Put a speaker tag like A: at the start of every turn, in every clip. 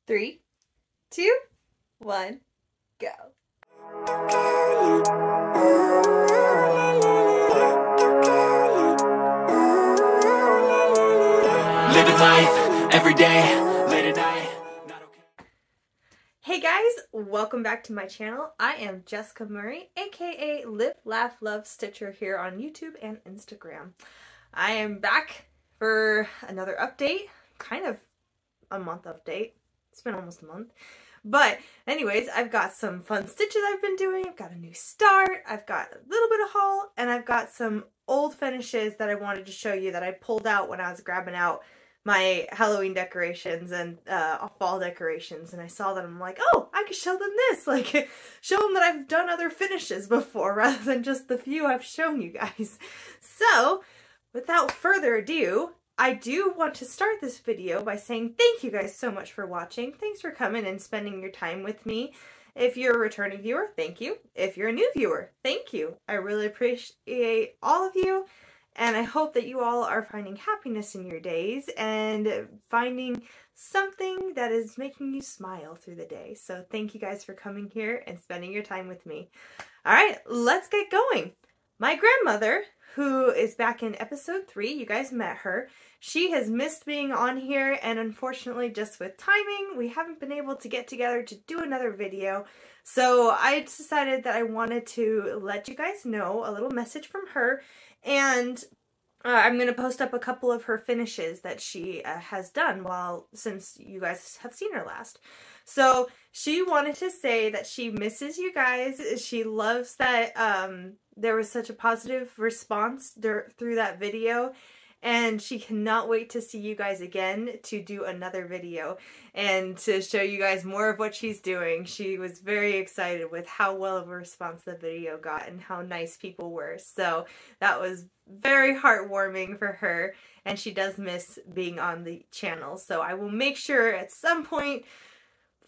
A: 3, 2, 1, go.
B: Living life every day, late at night, not okay.
A: Hey guys, welcome back to my channel. I am Jessica Murray, aka Lip Laugh Love Stitcher here on YouTube and Instagram. I am back for another update, kind of a month update. It's been almost a month. But anyways, I've got some fun stitches I've been doing. I've got a new start. I've got a little bit of haul, and I've got some old finishes that I wanted to show you that I pulled out when I was grabbing out my Halloween decorations and fall decorations, and I saw that. I'm like, oh, I could show them this, like show them that I've done other finishes before rather than just the few I've shown you guys. So without further ado, I do want to start this video by saying thank you guys so much for watching. Thanks for coming and spending your time with me. If you're a returning viewer, thank you. If you're a new viewer, thank you. I really appreciate all of you, and I hope that you all are finding happiness in your days and finding something that is making you smile through the day. So thank you guys for coming here and spending your time with me. All right, let's get going. My grandmother, who is back in episode 3, you guys met her. She has missed being on here, and unfortunately, just with timing, we haven't been able to get together to do another video. So I decided that I wanted to let you guys know a little message from her, and I'm going to post up a couple of her finishes that she has done since you guys have seen her last. So she wanted to say that she misses you guys. She loves that there was such a positive response through that video, and she cannot wait to see you guys again to do another video and to show you guys more of what she's doing. She was very excited with how well of a response the video got and how nice people were. So that was very heartwarming for her, and she does miss being on the channel. So I will make sure at some point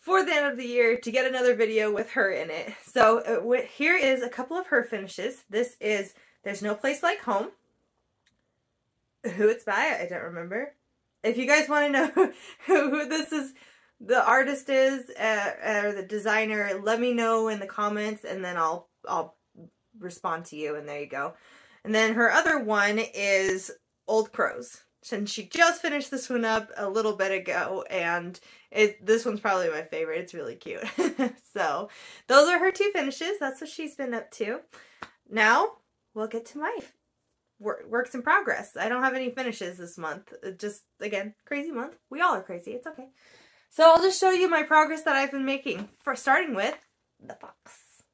A: for the end of the year to get another video with her in it. So here is a couple of her finishes. This is There's No Place Like Home. Who it's by, I don't remember. If you guys want to know who this is, the artist is, or the designer, let me know in the comments, and then I'll respond to you, and there you go. And then her other one is Old Crows. And she just finished this one up a little bit ago, and this one's probably my favorite. It's really cute. So those are her two finishes. That's what she's been up to. Now we'll get to my works in progress. I don't have any finishes this month. Just, again, crazy month. We all are crazy. It's okay. So I'll just show you my progress that I've been making. Starting with the fox.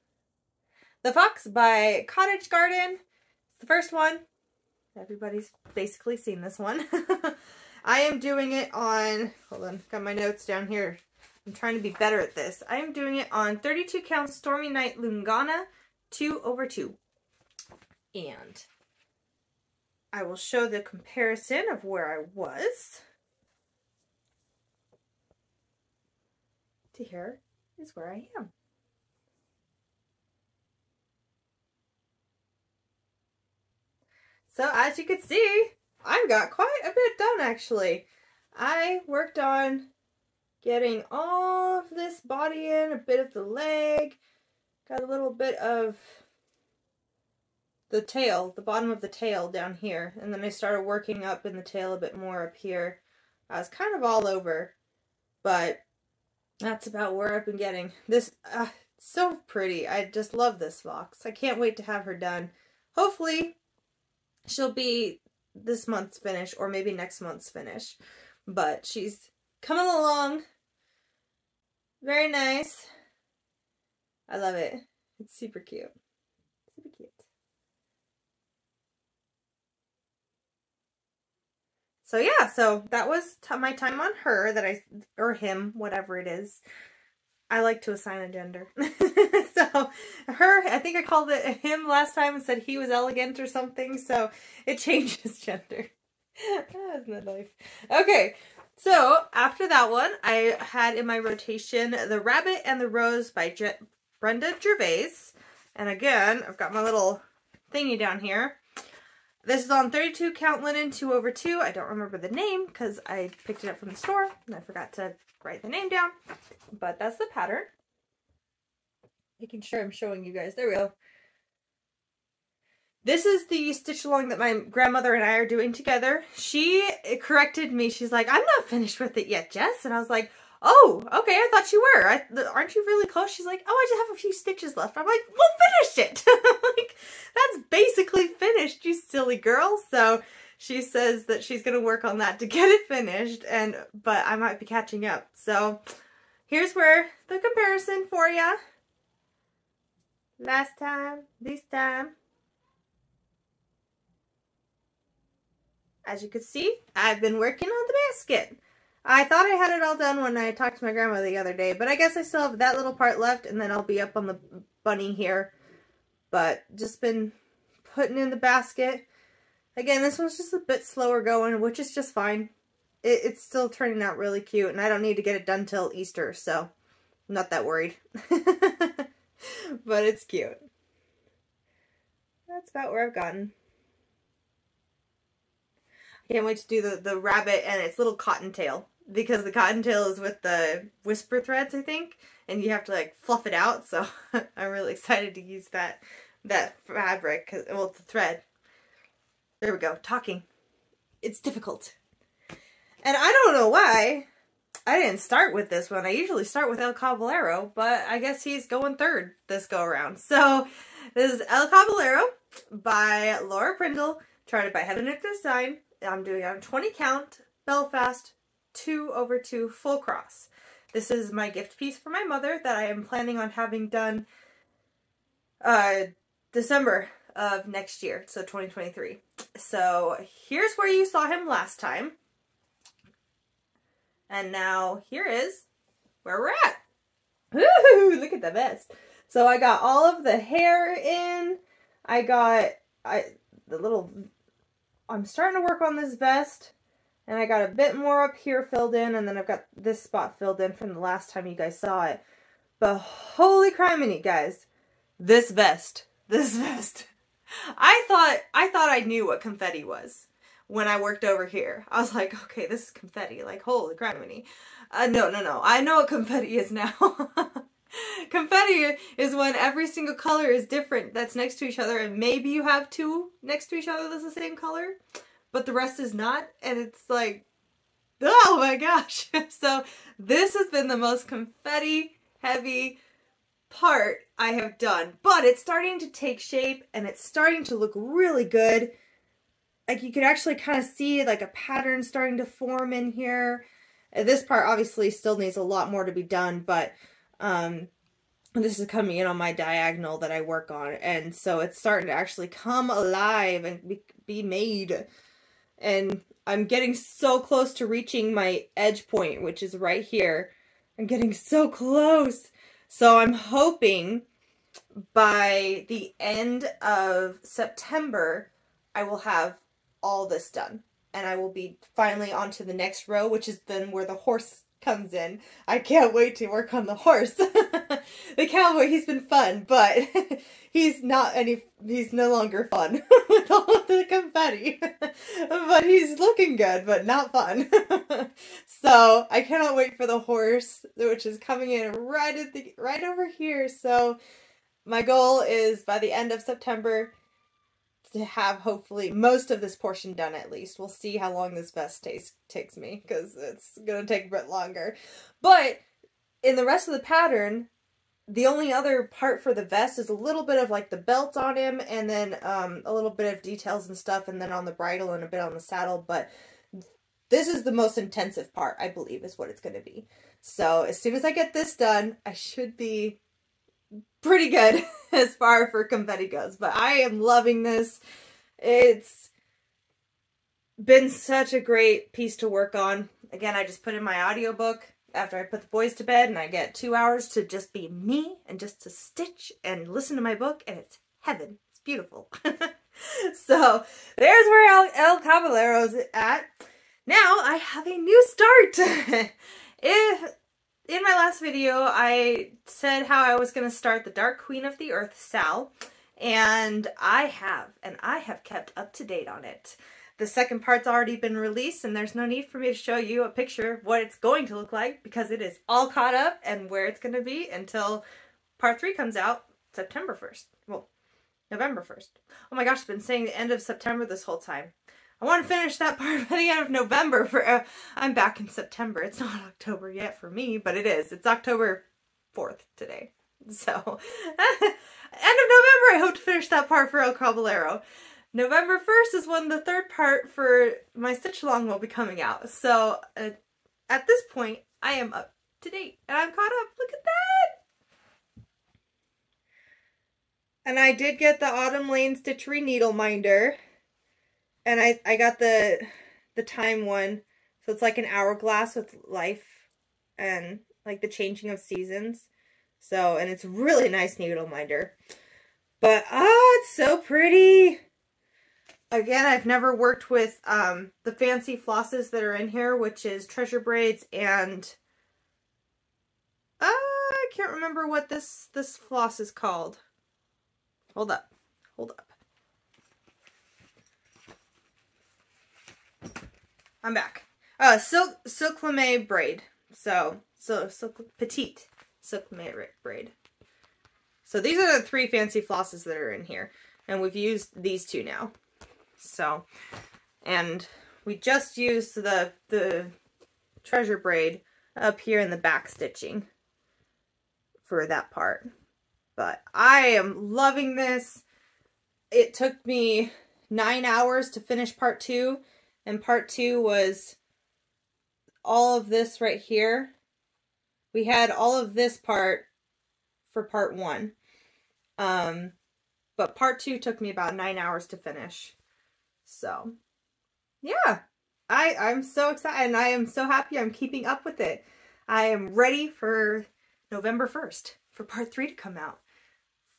A: The Fox by Cottage Garden. It's the first one. Everybody's basically seen this one. I am doing it on, hold on, got my notes down here. I'm trying to be better at this. I am doing it on 32 count Stormy Night Lungana 2/2. And I will show the comparison of where I was. To here is where I am. So as you can see, I've got quite a bit done actually. I worked on getting all of this body in, a bit of the leg, got a little bit of the tail, the bottom of the tail down here, and then I started working up in the tail a bit more up here. I was kind of all over, but that's about where I've been getting. This, so pretty. I just love this fox. I can't wait to have her done. Hopefully she'll be this month's finish or maybe next month's finish, but she's coming along. Very nice. I love it. It's super cute. Super cute. So yeah, so that was my time on her or him, whatever it is. I like to assign a gender. So her, I think I called it him last time and said he was elegant or something, so it changes gender. Isn't that life? Okay, so after that one, I had in my rotation The Rabbit and the Rose by Brenda Gervais. And again, I've got my little thingy down here. This is on 32 count linen, 2/2. I don't remember the name because I picked it up from the store and I forgot to write the name down. But that's the pattern. Making sure I'm showing you guys. There we go. This is the stitch along that my grandmother and I are doing together. She corrected me. She's like, I'm not finished with it yet, Jess. And I was like, oh, okay, I thought you were. Aren't you really close? She's like, oh, I just have a few stitches left. I'm like, well, finish it. Like, that's basically finished, you silly girl. So she says that she's going to work on that to get it finished, but I might be catching up. So here's where the comparison for ya. Last time, this time. As you can see, I've been working on the basket. I thought I had it all done when I talked to my grandma the other day, but I guess I still have that little part left, and then I'll be up on the bunny here. But just been putting in the basket. Again, this one's just a bit slower going, which is just fine. It's still turning out really cute, and I don't need to get it done till Easter, so I'm not that worried. But it's cute. That's about where I've gotten. Can't wait to do the rabbit and its little cottontail, because the cottontail is with the whisper threads, I think, and you have to like fluff it out. So I'm really excited to use that fabric, well, the thread. There we go. Talking. It's difficult, and I don't know why I didn't start with this one. I usually start with El Caballero, but I guess he's going third this go around. So this is El Caballero by Laura Prindle, charted by Heather Nick Design. I'm doing on 20 count Belfast 2/2 full cross. This is my gift piece for my mother that I am planning on having done December of next year, so 2023. So here's where you saw him last time, and now here is where we're at. Woo! Look at the vest. So I got all of the hair in. I'm starting to work on this vest, and I got a bit more up here filled in, and then I've got this spot filled in from the last time you guys saw it. But holy criminy, guys, this vest. I thought I knew what confetti was when I worked over here. I was like, okay, this is confetti. Like, holy criminy. No. I know what confetti is now. Confetti is when every single color is different that's next to each other, and maybe you have two next to each other that's the same color, but the rest is not, and it's like, oh my gosh. So this has been the most confetti heavy part I have done, but it's starting to take shape, and it's starting to look really good. Like, you can actually kind of see like a pattern starting to form in here. This part obviously still needs a lot more to be done, but this is coming in on my diagonal that I work on, and so it's starting to actually come alive and be made. And I'm getting so close to reaching my edge point, which is right here. I'm getting so close. So I'm hoping by the end of September I will have all this done, and I will be finally onto the next row, which is then where the horse comes in. I can't wait to work on the horse. The cowboy, he's been fun, but he's no longer fun with all of the confetti. But he's looking good, but not fun. So I cannot wait for the horse, which is coming in right over here. So my goal is by the end of September to have hopefully most of this portion done at least. We'll see how long this vest takes me, because it's going to take a bit longer. But in the rest of the pattern, the only other part for the vest is a little bit of like the belt on him, and then a little bit of details and stuff, and then on the bridle and a bit on the saddle. But this is the most intensive part, I believe, is what it's going to be. So as soon as I get this done, I should be pretty good as far for confetti goes. But I am loving this. It's been such a great piece to work on. Again, I just put in my audiobook after I put the boys to bed, and I get 2 hours to just be me and just to stitch and listen to my book, and it's heaven. It's beautiful. So there's where El Caballero's at. Now I have a new start. In my last video, I said how I was going to start the Dark Queen of the Earth, Sal, And I have kept up to date on it. The second part's already been released, and there's no need for me to show you a picture of what it's going to look like because it is all caught up and where it's going to be until part 3 comes out September 1st. Well, November 1st. Oh my gosh, I've been saying the end of September this whole time. I want to finish that part by the end of November. I'm back in September. It's not October yet for me, but it is. It's October 4th today. So, end of November, I hope to finish that part for El Caballero. November 1st is when the third part for my stitch along will be coming out. So, at this point, I am up to date and I'm caught up. Look at that! And I did get the Autumn Lane Stitchery Needle Minder. And I got the time one. So it's like an hourglass with life and like the changing of seasons. So, and it's really nice needle minder. But, it's so pretty. Again, I've never worked with the fancy flosses that are in here, which is treasure braids and I can't remember what this floss is called. Hold up. I'm back. Silk lame braid. So petite silk lame braid. So these are the 3 fancy flosses that are in here, and we've used these 2 now. So, and we just used the treasure braid up here in the back stitching for that part. But I am loving this. It took me 9 hours to finish part 2. And part 2 was all of this right here. We had all of this part for part 1. But part 2 took me about 9 hours to finish. So, yeah. I'm so excited and I am so happy I'm keeping up with it. I am ready for November 1st for part 3 to come out.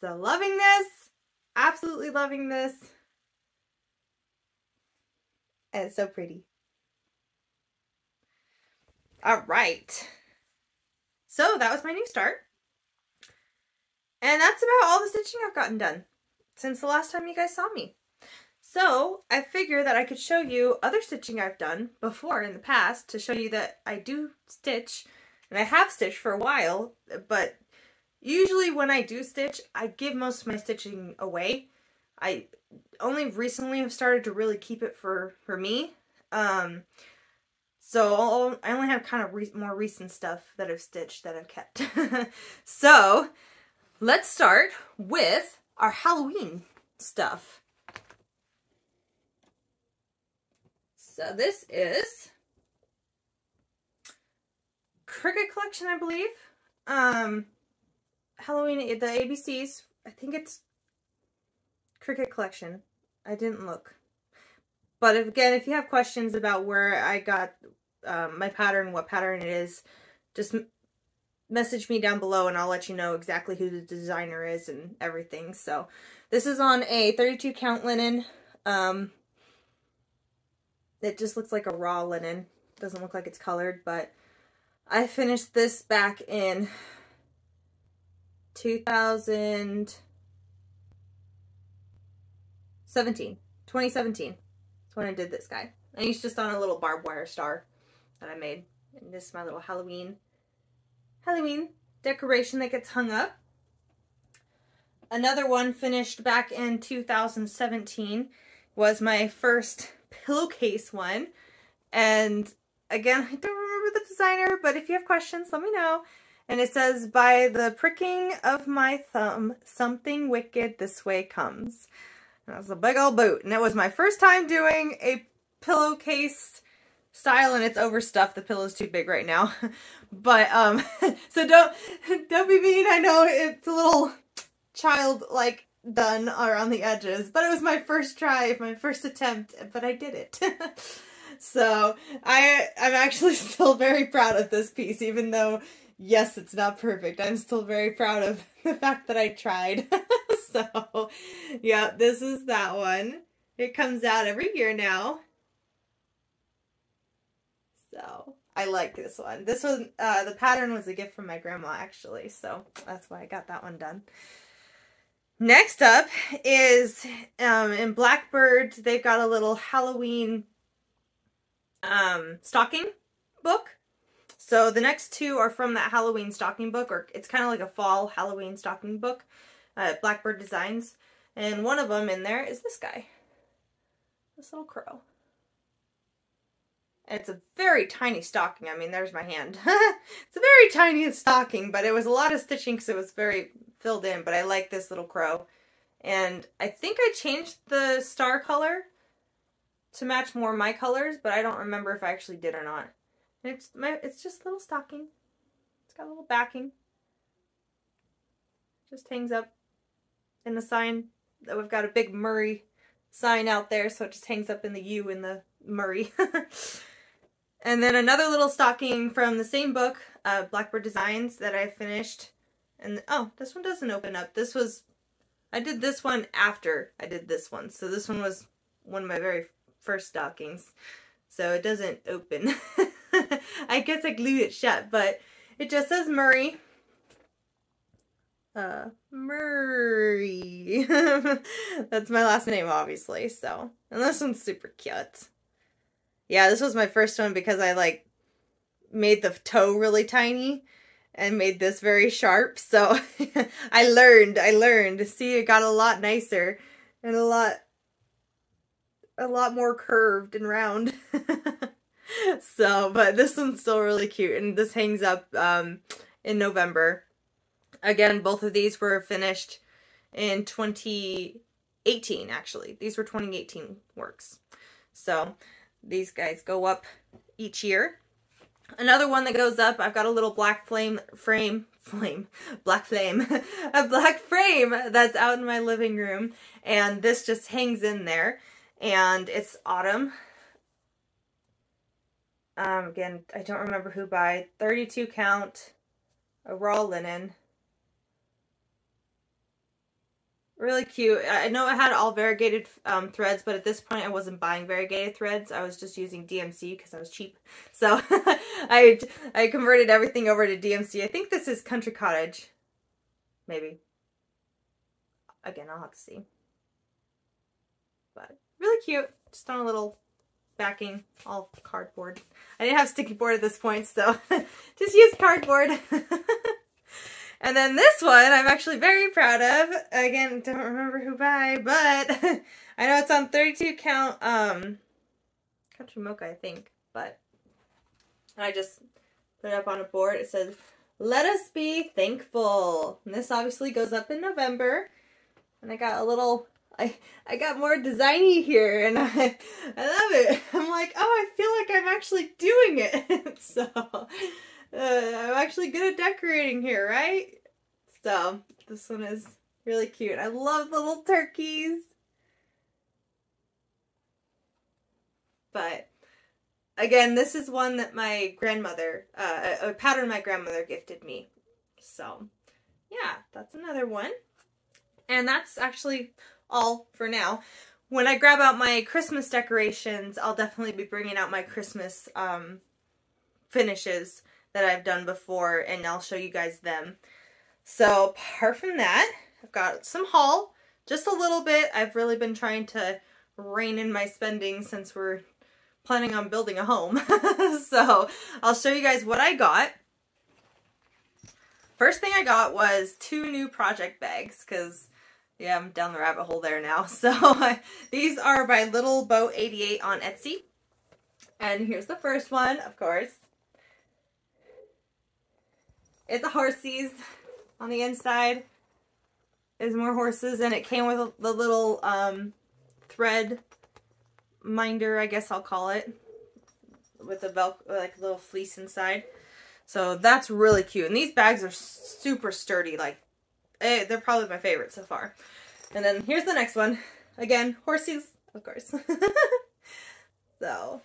A: So loving this. Absolutely loving this. And it's so pretty. Alright. So that was my new start. And that's about all the stitching I've gotten done since the last time you guys saw me. So I figured that I could show you other stitching I've done before in the past to show you that I do stitch. And I have stitched for a while, but usually when I do stitch, I give most of my stitching away. I only recently have started to really keep it for me. So I only have kind of more recent stuff that I've stitched that I've kept. So let's start with our Halloween stuff. So this is Cricket Collection, I believe. Halloween, the ABCs, I think it's Cricket Collection. I didn't look. But if you have questions about where I got my pattern, what pattern it is, just message me down below and I'll let you know exactly who the designer is and everything. So this is on a 32 count linen. It just looks like a raw linen. Doesn't look like it's colored, but I finished this back in 2017. That's when I did this guy. And he's just on a little barbed wire star that I made. And this is my little Halloween decoration that gets hung up. Another one finished back in 2017 was my first pillowcase one. And again, I don't remember the designer, but if you have questions, let me know. And it says, by the pricking of my thumb, something wicked this way comes. And that was a big old boot. And it was my first time doing a pillowcase style, and it's overstuffed. The pillow's too big right now. But, so don't be mean. I know it's a little child-like done around the edges, but it was my first try, my first attempt, but I did it. So I'm actually still very proud of this piece, even though, yes, it's not perfect. I'm still very proud of the fact that I tried. So, yeah, this is that one. It comes out every year now. So, I like this one. This was, the pattern was a gift from my grandma, actually, so that's why I got that one done. Next up is in Blackbird, they've got a little Halloween stocking book. So the next two are from that Halloween stocking book, or it's kind of like a fall Halloween stocking book, Blackbird Designs. And one of them in there is this guy, this little crow. And it's a very tiny stocking. I mean, there's my hand. It's a very tiny stocking, but it was a lot of stitching because it was very filled in. But I like this little crow. And I think I changed the star color to match more my colors, but I don't remember if I actually did or not. And it's just a little stocking. It's got a little backing. Just hangs up in the sign. We've got a big Murray sign out there, so it just hangs up in the U in the Murray. And then another little stocking from the same book, Blackbird Designs, that I finished. And oh, this one doesn't open up. I did this one after I did this one. So this one was one of my very first stockings. So it doesn't open. I guess I glued it shut, but it just says Murray. Murray. That's my last name, obviously. So, and this one's super cute. Yeah, this was my first one because I like made the toe really tiny and made this very sharp. So I learned. See, it got a lot nicer and a lot more curved and round. So, but this one's still really cute, and this hangs up in November. Again, both of these were finished in 2018, actually. These were 2018 works. So these guys go up each year. Another one that goes up, I've got a little black flame, a black frame that's out in my living room. And this just hangs in there. And it's autumn. Again, I don't remember who by. 32 count, a raw linen. Really cute. I know it had all variegated threads, but at this point I wasn't buying variegated threads. I was just using DMC because I was cheap. So I converted everything over to DMC. I think this is Country Cottage. Maybe. Again, I'll have to see. But really cute. Just on a little backing, all cardboard. I didn't have sticky board at this point, so just use cardboard. And then this one I'm actually very proud of. Again, don't remember who by, but I know it's on 32 count Country Mocha, I think. But I just put it up on a board. It says, "Let us be thankful." And this obviously goes up in November. And I got a little, I got more designy here, and I love it. I'm like, oh, I feel like I'm actually doing it. So I'm actually good at decorating here, right? So this one is really cute. I love the little turkeys. But again, this is one that my grandmother, a pattern my grandmother gifted me. So yeah, that's another one. And that's actually all for now. When I grab out my Christmas decorations, I'll definitely be bringing out my Christmas finishes that I've done before, and I'll show you guys them. So apart from that, I've got some haul, just a little bit. I've really been trying to rein in my spending since we're planning on building a home. So I'll show you guys what I got. First thing I got was 2 new project bags, because yeah, I'm down the rabbit hole there now. So these are by Little Boat 88 on Etsy. And here's the first one, of course. It's a horsies on the inside. There's more horses, and it came with the little thread minder, I guess I'll call it, with the velcro, like a little fleece inside. So that's really cute. And these bags are super sturdy. Like, they're probably my favorite so far. And then here's the next one. Again, horsies, of course. So,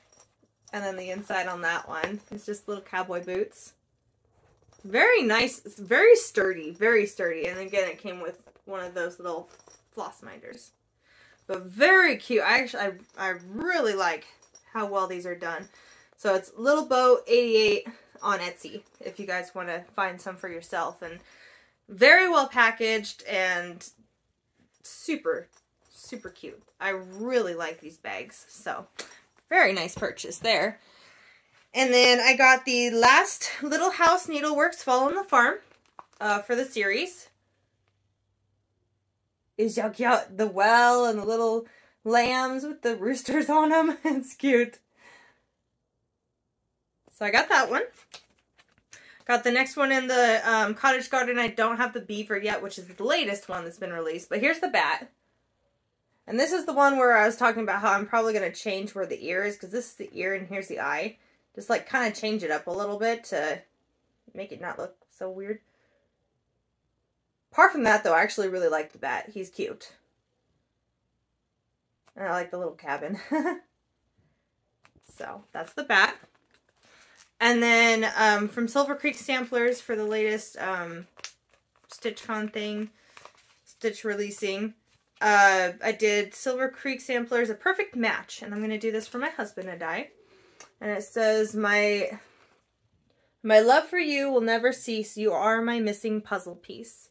A: and then the inside on that one is just little cowboy boots. Very nice, very sturdy, very sturdy. And again, it came with one of those little floss minders. But very cute. I really like how well these are done. So it's Little Boat 88 on Etsy if you guys want to find some for yourself. And very well packaged, and super, super cute. I really like these bags. So, very nice purchase there. And then I got the last Little House Needleworks Fall on the Farm for the series. Is y'all cute? The well and the little lambs with the roosters on them. It's cute. So I got that one. Got the next one in the Cottage Garden. I don't have the beaver yet, which is the latest one that's been released. But here's the bat. And this is the one where I was talking about how I'm probably going to change where the ear is. Because this is the ear and here's the eye. Just like kind of change it up a little bit to make it not look so weird. Apart from that, though, I actually really like the bat. He's cute. And I like the little cabin. So, that's the bat. And then, from Silver Creek Samplers for the latest, StitchCon thing, Stitch releasing, I did Silver Creek Samplers, A Perfect Match. And I'm going to do this for my husband and I. And it says, My love for you will never cease. You are my missing puzzle piece.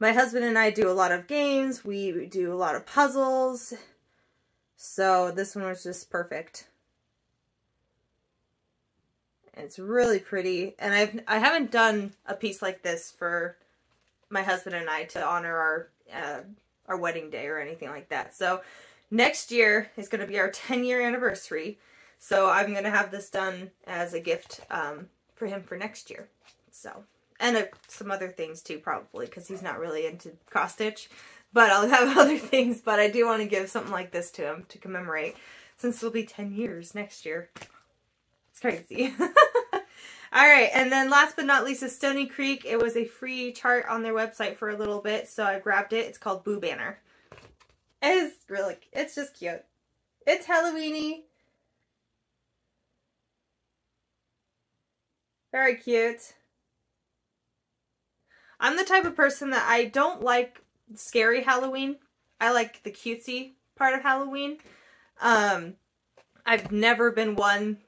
A: My husband and I do a lot of games. We do a lot of puzzles. So this one was just perfect. And it's really pretty. And I haven't done a piece like this for my husband and I to honor our wedding day or anything like that. So next year is going to be our 10-year anniversary. So I'm going to have this done as a gift for him for next year. So, and some other things too, probably, because he's not really into cross stitch. But I'll have other things, but I do want to give something like this to him to commemorate, since it'll be 10 years next year. It's crazy. Alright, and then last but not least is Stony Creek. It was a free chart on their website for a little bit, so I grabbed it. It's called Boo Banner. It's just cute. It's Halloween-y. Very cute. I'm the type of person that I don't like scary Halloween. I like the cutesy part of Halloween. I've never been one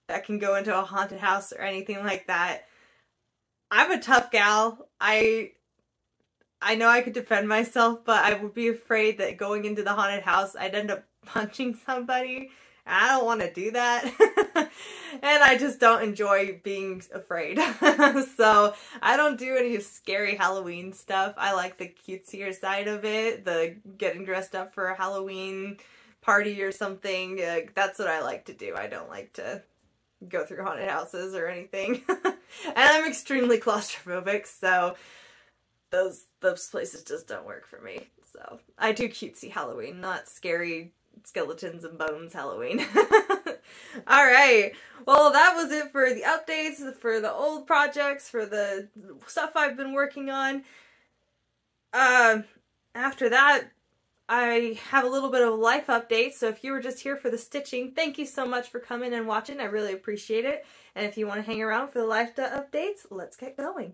A: that can go into a haunted house or anything like that. I'm a tough gal. I know I could defend myself, but I would be afraid that going into the haunted house, I'd end up punching somebody. I don't want to do that. And I just don't enjoy being afraid. So I don't do any scary Halloween stuff. I like the cutesier side of it. The getting dressed up for a Halloween party or something. That's what I like to do. I don't like to go through haunted houses or anything. And I'm extremely claustrophobic, so those places just don't work for me. So I do cutesy Halloween, not scary skeletons and bones Halloween. Alright, well that was it for the updates, for the old projects, for the stuff I've been working on. After that, I have a little bit of a life update, so if you were just here for the stitching, thank you so much for coming and watching. I really appreciate it. And if you want to hang around for the life updates, let's get going.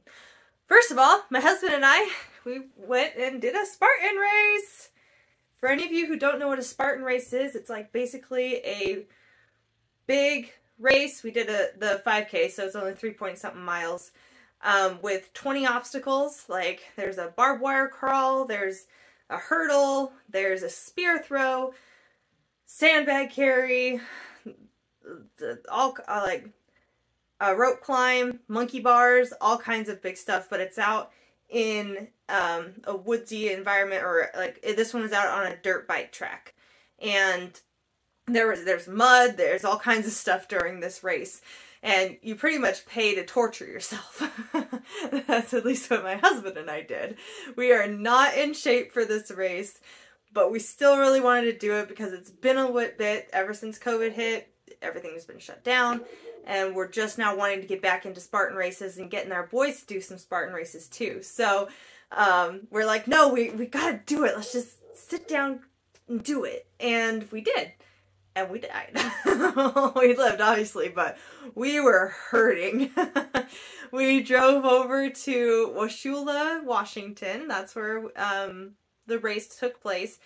A: First of all, my husband and I, we went and did a Spartan race. For any of you who don't know what a Spartan race is, it's like basically a big race. We did the 5K, so it's only 3-point-something miles, with 20 obstacles. Like there's a barbed wire crawl, there's a hurdle, there's a spear throw, sandbag carry, all like a rope climb, monkey bars, all kinds of big stuff. But it's out in a woodsy environment, or like this one was out on a dirt bike track, and there's mud, there's all kinds of stuff during this race, and you pretty much pay to torture yourself. That's at least what my husband and I did. We are not in shape for this race, but we still really wanted to do it because it's been a bit ever since COVID hit. Everything's been shut down, and we're just now wanting to get back into Spartan races and getting our boys to do some Spartan races too. So we're like, no, we gotta do it. Let's just sit down and do it. And we did. And we died. We lived, obviously, but we were hurting. We drove over to Washula, Washington. That's where the race took place.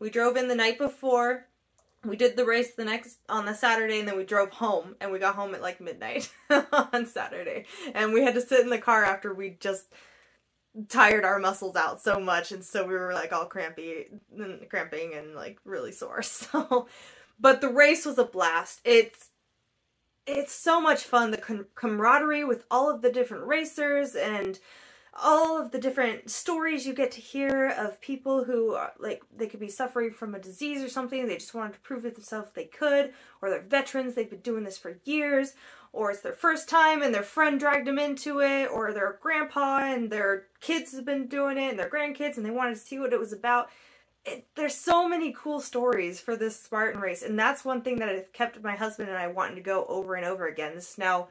A: We drove in the night before. We did the race on the Saturday, and then we drove home, and we got home at like midnight on Saturday. And we had to sit in the car after we just tired our muscles out so much, and so we were like all cramping and like really sore. So, but the race was a blast. It's so much fun, the camaraderie with all of the different racers and all of the different stories you get to hear of people who are, like, they could be suffering from a disease or something, they just wanted to prove to themselves they could, or they're veterans, they've been doing this for years, or it's their first time and their friend dragged them into it, or their grandpa and their kids have been doing it and their grandkids and they wanted to see what it was about. There's so many cool stories for this Spartan race, and that's one thing that has kept my husband and I wanting to go over and over again. This is now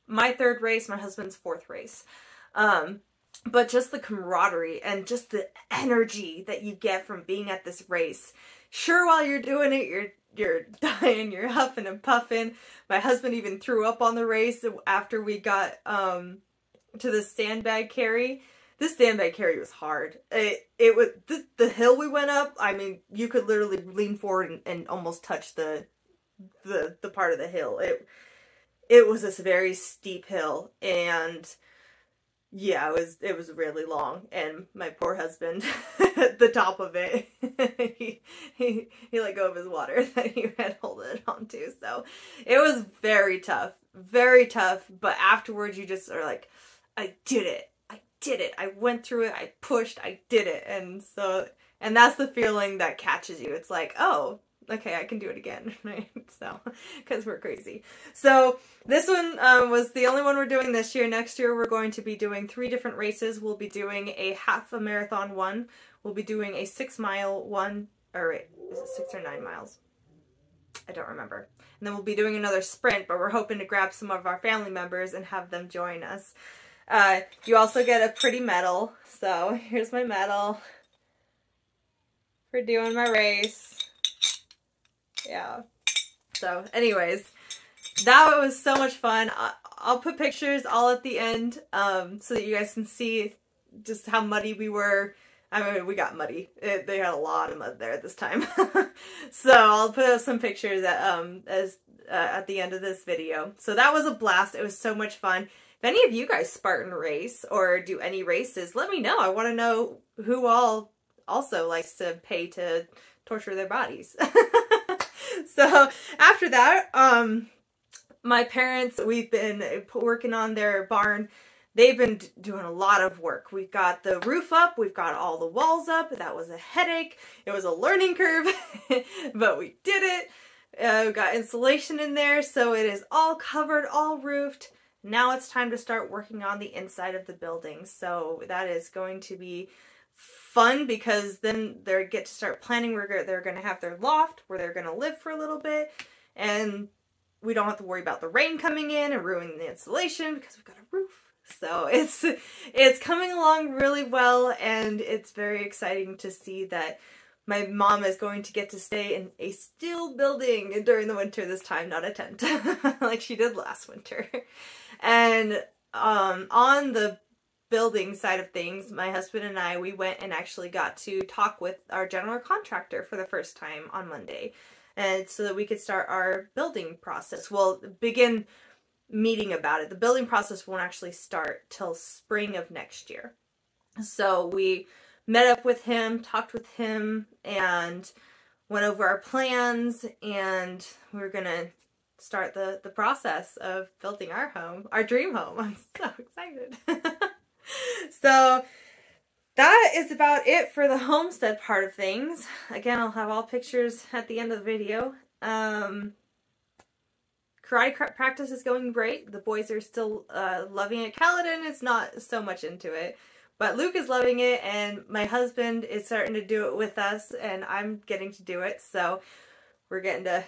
A: my 3rd race, my husband's 4th race. But just the camaraderie and just the energy that you get from being at this race. Sure, while you're doing it, you're dying, you're huffing and puffing. My husband even threw up on the race after we got to the sandbag carry. This sandbag carry was hard. It was the hill we went up. I mean, you could literally lean forward and almost touch the part of the hill. It was this very steep hill, and yeah, it was really long, and my poor husband at the top of it, he let go of his water that he had holding on to. So it was very tough, but afterwards you just are like, I did it. I went through it. I pushed. I did it. And that's the feeling that catches you. It's like, oh, okay, I can do it again, right? So, because we're crazy. So this one was the only one we're doing this year. Next year we're going to be doing 3 different races. We'll be doing a half a marathon one. We'll be doing a 6-mile one. Or wait, is it 6 or 9 miles? I don't remember. And then we'll be doing another sprint, but we're hoping to grab some of our family members and have them join us. You also get a pretty medal. So here's my medal for doing my race. Yeah. So anyways, that was so much fun. I'll put pictures all at the end so that you guys can see just how muddy we were. I mean, we got muddy. They had a lot of mud there this time. So I'll put up some pictures at the end of this video. So that was a blast. It was so much fun. If any of you guys Spartan race or do any races, let me know. I want to know who all also likes to pay to torture their bodies. So after that, my parents, we've been working on their barn. They've been doing a lot of work. We've got the roof up. We've got all the walls up. That was a headache. It was a learning curve, but we did it. We've got insulation in there, so it is all covered, all roofed. Now it's time to start working on the inside of the building. So that is going to be fun because then they get to start planning where they're going to have their loft, where they're going to live for a little bit. And we don't have to worry about the rain coming in and ruining the insulation because we've got a roof. So it's coming along really well, and it's very exciting to see that my mom is going to get to stay in a steel building during the winter this time, not a tent, like she did last winter. And on the building side of things, my husband and I, we went and actually got to talk with our general contractor for the first time on Monday, and so that we could start our building process. Well, begin meeting about it. The building process won't actually start till spring of next year. So we met up with him, talked with him, and went over our plans, and we're gonna start the process of building our home, our dream home. I'm so excited. So that is about it for the homestead part of things. Again, I'll have all pictures at the end of the video. Karate practice is going great. The boys are still loving it. Kaladin is not so much into it, but Luke is loving it, and my husband is starting to do it with us, and I'm getting to do it. So we're getting to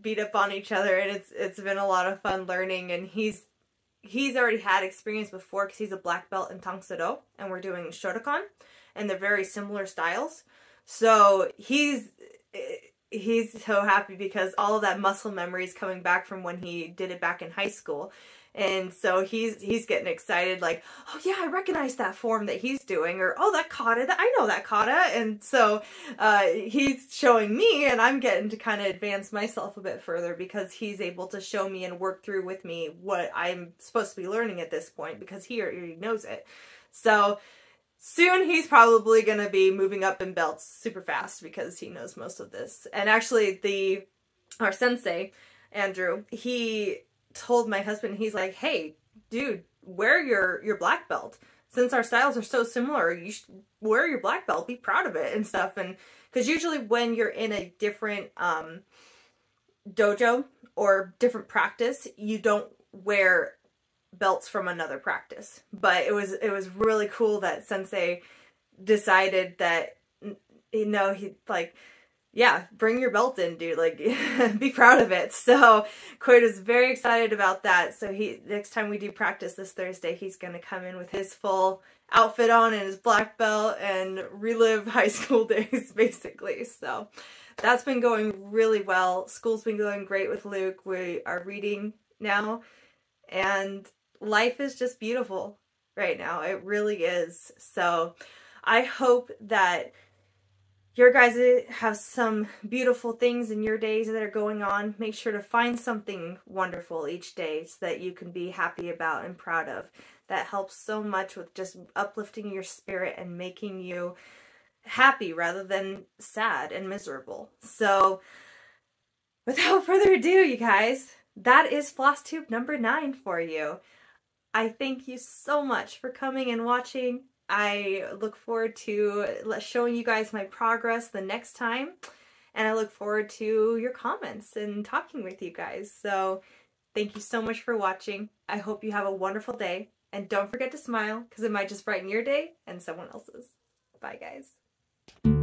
A: beat up on each other, and it's been a lot of fun learning. And he's already had experience before because he's a black belt in Tang Soo Do, and we're doing Shotokan, and they're very similar styles. So he's so happy because all of that muscle memory is coming back from when he did it back in high school. And so he's getting excited, like, oh yeah, I recognize that form that he's doing, or oh, that kata, I know that kata. And so he's showing me, and I'm getting to kind of advance myself a bit further because he's able to show me and work through with me what I'm supposed to be learning at this point, because he already knows it. So soon he's probably going to be moving up in belts super fast because he knows most of this. And actually our sensei, Andrew, he told my husband, he's like, hey, dude, wear your black belt. Since our styles are so similar, you should wear your black belt, be proud of it and stuff. And because usually when you're in a different dojo or different practice, you don't wear belts from another practice. But it was really cool that sensei decided that, you know, he like, yeah, bring your belt in, dude, like be proud of it. So Quaid is very excited about that. So next time we do practice this Thursday, he's going to come in with his full outfit on and his black belt and relive high school days basically. So that's been going really well. School's been going great with Luke. We are reading now and life is just beautiful right now. It really is. So I hope that your guys have some beautiful things in your days that are going on. Make sure to find something wonderful each day so that you can be happy about and proud of. That helps so much with just uplifting your spirit and making you happy rather than sad and miserable. So without further ado, you guys, that is flosstube number 9 for you. I thank you so much for coming and watching. I look forward to showing you guys my progress the next time. And I look forward to your comments and talking with you guys. So thank you so much for watching. I hope you have a wonderful day. And don't forget to smile, because it might just brighten your day and someone else's. Bye, guys.